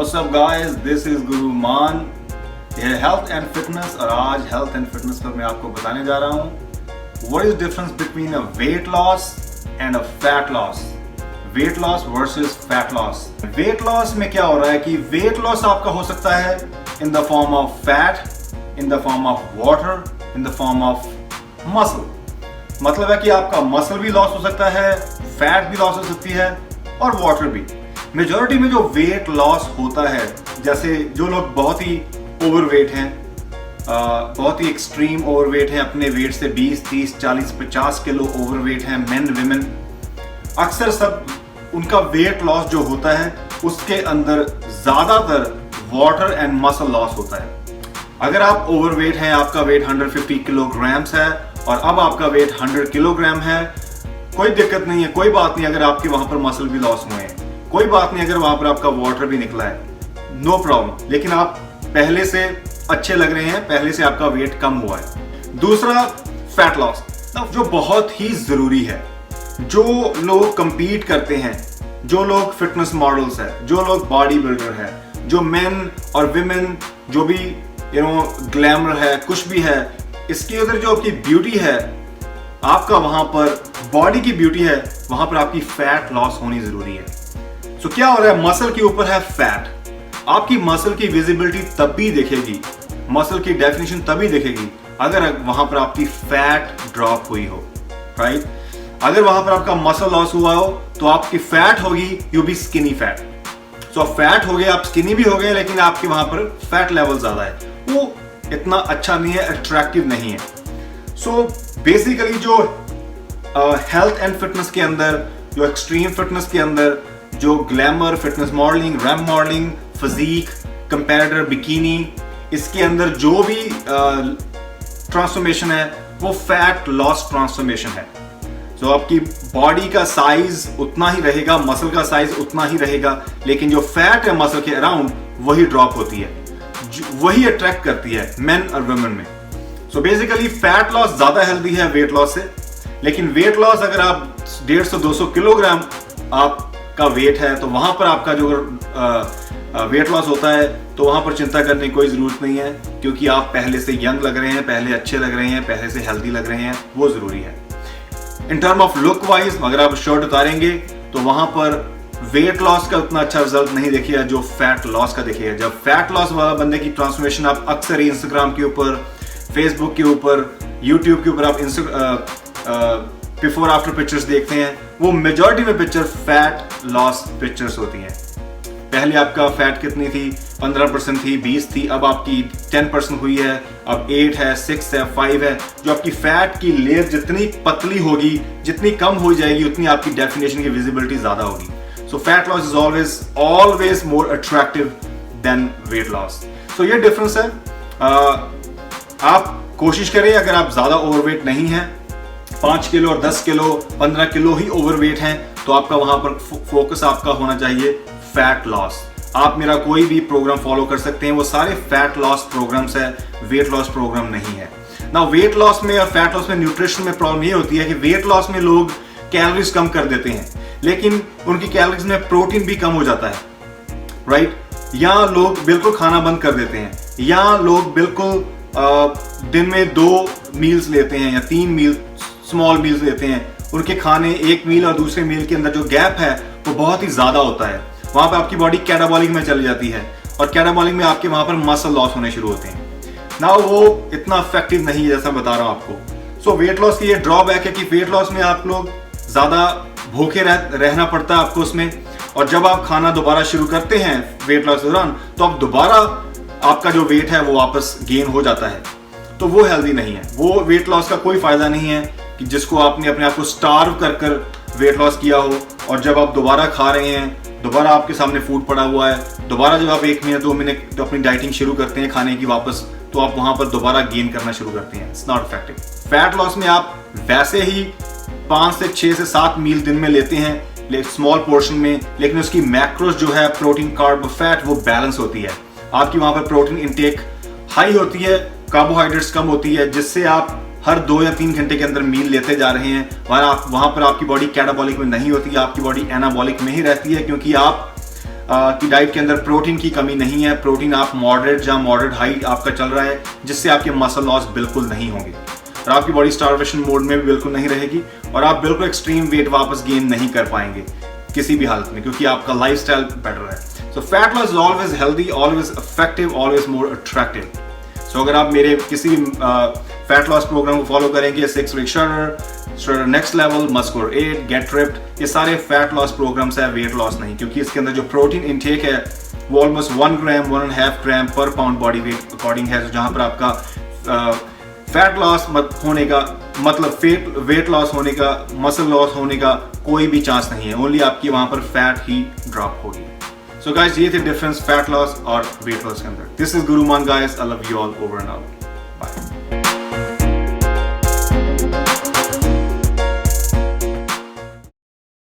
What's up guys, this is गुरु मान, ये health and fitness और आज हेल्थ एंड फिटनेस पर मैं आपको बताने जा रहा हूँ what is difference between a weight loss and a fat loss. Weight loss versus fat loss. Weight loss में क्या हो रहा है कि वेट लॉस आपका हो सकता है in the form of fat, in the form of water, in the form of muscle. मतलब है कि आपका मसल भी लॉस हो सकता है, फैट भी लॉस हो सकती है और वाटर भी। मेजॉरिटी में जो वेट लॉस होता है, जैसे जो लोग बहुत ही ओवरवेट हैं, बहुत ही एक्सट्रीम ओवरवेट हैं, अपने वेट से 20, 30, 40, 50 किलो ओवरवेट हैं, मेन विमेन, अक्सर सब उनका वेट लॉस जो होता है उसके अंदर ज्यादातर वाटर एंड मसल लॉस होता है। अगर आप ओवरवेट हैं, आपका वेट 150 किलोग्राम्स है और अब आपका वेट 100 किलोग्राम है, कोई दिक्कत नहीं है, कोई बात नहीं अगर आपके वहां पर मसल भी लॉस हुए हैं, कोई बात नहीं अगर वहां पर आपका वाटर भी निकला है, नो प्रॉब्लम। लेकिन आप पहले से अच्छे लग रहे हैं, पहले से आपका वेट कम हुआ है। दूसरा फैट लॉस, जो बहुत ही जरूरी है। जो लोग कंपीट करते हैं, जो लोग फिटनेस मॉडल्स है, जो लोग बॉडी बिल्डर है, जो मेन और विमेन जो भी ग्लैमर है, कुछ भी है, इसके अंदर जो आपकी ब्यूटी है, आपका वहां पर बॉडी की ब्यूटी है, वहां पर आपकी फैट लॉस होनी जरूरी है। तो क्या हो रहा है, मसल के ऊपर है फैट, आपकी मसल की विजिबिलिटी तब भी दिखेगी, मसल की डेफिनेशन तभी दिखेगी अगर वहां पर आपकी फैट ड्रॉप हुई हो, राइट। अगर वहां पर आपका मसल लॉस हुआ हो तो आपकी फैट होगी, you be skinny fat. So fat हो गए, आप स्किनी भी हो गए, लेकिन आपके वहां पर फैट लेवल ज्यादा है, वो इतना अच्छा नहीं है, अट्रैक्टिव नहीं है। सो बेसिकली जो हेल्थ एंड फिटनेस के अंदर, जो एक्सट्रीम फिटनेस के अंदर, जो glamour, fitness modelling, ramp modelling, physique, comparator, bikini, इसके अंदर जो भी ट्रांसफॉर्मेशन है वो फैट लॉस ट्रांसफॉर्मेशन है। तो आपकी बॉडी का साइज उतना ही रहेगा, मसल का साइज उतना ही रहेगा, लेकिन जो फैट है मसल के अराउंड वही ड्रॉप होती है, वही अट्रैक्ट करती है मेन और वुमेन में। सो बेसिकली फैट लॉस ज्यादा हेल्दी है वेट लॉस से। लेकिन वेट लॉस अगर आप 150-200 किलोग्राम आपका वेट है तो वहां पर आपका जो वेट लॉस होता है तो वहां पर चिंता करने की कोई जरूरत नहीं है, क्योंकि आप पहले से यंग लग रहे हैं, पहले अच्छे लग रहे हैं, पहले से हेल्दी लग रहे हैं, वो जरूरी है। In term of look wise अगर आप शर्ट उतारेंगे तो वहां पर वेट लॉस का उतना अच्छा रिजल्ट नहीं देखिएगा जो फैट लॉस का देखिएगा। जब फैट लॉस वाला बंदे की ट्रांसफॉर्मेशन आप अक्सर इंस्टाग्राम के ऊपर, फेसबुक के ऊपर, यूट्यूब के ऊपर आप बिफोर आफ्टर पिक्चर्स देखते हैं, वो मेजॉरिटी में पिक्चर फैट लॉस पिक्चर्स होती हैं। पहले आपका फैट कितनी थी, 15% थी, 20 थी, अब आपकी 10% हुई है, अब 8 है, 6 है, 5 है। जो आपकी फैट की लेयर जितनी पतली होगी, जितनी कम हो जाएगी, उतनी आपकी डेफिनेशन की विजिबिलिटी ज्यादा होगी। So fat loss is always more attractive than weight loss. So ये डिफरेंस है। आप कोशिश करें, अगर आप ज्यादा ओवरवेट नहीं है, 5 किलो और 10 किलो 15 किलो ही ओवरवेट हैं, तो आपका वहां पर फोकस आपका होना चाहिए फैट लॉस। आप मेरा कोई भी प्रोग्राम फॉलो कर सकते हैं, वो सारे फैट लॉस प्रोग्राम्स है, वेट लॉस प्रोग्राम नहीं है ना। वेट लॉस में और फैट लॉस में न्यूट्रिशन में प्रॉब्लम ये होती है कि वेट लॉस में लोग कैलोरीज कम कर देते हैं, लेकिन उनकी कैलोरीज में प्रोटीन भी कम हो जाता है, राइट। या लोग बिल्कुल खाना बंद कर देते हैं, या लोग बिल्कुल दिन में 2 मील्स लेते हैं या 3 मील स्मॉल मील्स लेते हैं। उनके खाने, एक मील और दूसरे मील के अंदर जो गैप है वो बहुत ही ज्यादा होता है। वहां पे आपकी बॉडी कैटाबॉलिक में चली जाती है और कैटाबॉलिक में आपके वहां पर मसल लॉस होने शुरू होते हैं ना। वो इतना इफेक्टिव नहीं है जैसा बता रहा हूं आपको। सो वेट लॉस की ये ड्रॉबैक है कि वेट लॉस में आप लोग ज्यादा भूखे रहना पड़ता है आपको उसमें, और जब आप खाना दोबारा शुरू करते हैं वेट लॉस के दौरान तो आप दोबारा आपका जो वेट है वो वापस गेन हो जाता है, तो वो हेल्दी नहीं है। वो वेट लॉस का कोई फायदा नहीं है कि जिसको आपने अपने आप को स्टार्व कर वेट लॉस किया हो, और जब आप दोबारा खा रहे हैं, दोबारा आपके सामने फूड पड़ा हुआ है, दोबारा जब आप 1 महीने 2 महीने तो अपनी डाइटिंग शुरू करते हैं खाने की वापस, तो आप वहां पर दोबारा गेन करना शुरू करते हैं। It's not effective. Fat loss में आप वैसे ही 5 से 6 से 7 मील दिन में लेते हैं स्मॉल पोर्शन में, लेकिन उसकी मैक्रोस जो है प्रोटीन, कार्ब, फैट, वो बैलेंस होती है। आपकी वहां पर प्रोटीन इंटेक हाई होती है, कार्बोहाइड्रेट्स कम होती है, जिससे आप हर 2 या 3 घंटे के अंदर मील लेते जा रहे हैं। वहां पर आपकी बॉडी कैटाबॉलिक में नहीं होती, आपकी बॉडी एनाबॉलिक में ही रहती है, क्योंकि आप कि डाइट के अंदर प्रोटीन की कमी नहीं है, प्रोटीन आप मॉडरेट या मॉडरेट हाई आपका चल रहा है, जिससे आपके मसल लॉस बिल्कुल नहीं होंगे और आपकी बॉडी स्टार्वेशन मोड में भी बिल्कुल नहीं रहेगी और आप बिल्कुल एक्सट्रीम वेट वापस गेन नहीं कर पाएंगे किसी भी हालत में, क्योंकि आपका लाइफस्टाइल बेटर है। So fat loss is always healthy, always effective, always more attractive. So अगर आप मेरे किसी भी फैट लॉस प्रोग्राम को फॉलो करेंगे, 6 week shredder, next level, muscular 8, get ripped, ये सारे फैट लॉस प्रोग्राम्स है, वेट लॉस नहीं, क्योंकि इसके अंदर जो प्रोटीन इनटेक है वो ऑलमोस्ट 1 ग्राम 1.5 ग्राम पर पाउंड बॉडी वेट अकॉर्डिंग है, जहां पर आपका फैट लॉस होने का मतलब वेट लॉस होने का, मसल लॉस होने का कोई भी चांस नहीं है, ओनली आपकी वहां पर फैट ही ड्रॉप होगी। सो गाइस, ये थे डिफरेंस फैट लॉस और वेट लॉस के अंदर। This is Guruman guys, I love you all, over and out, bye.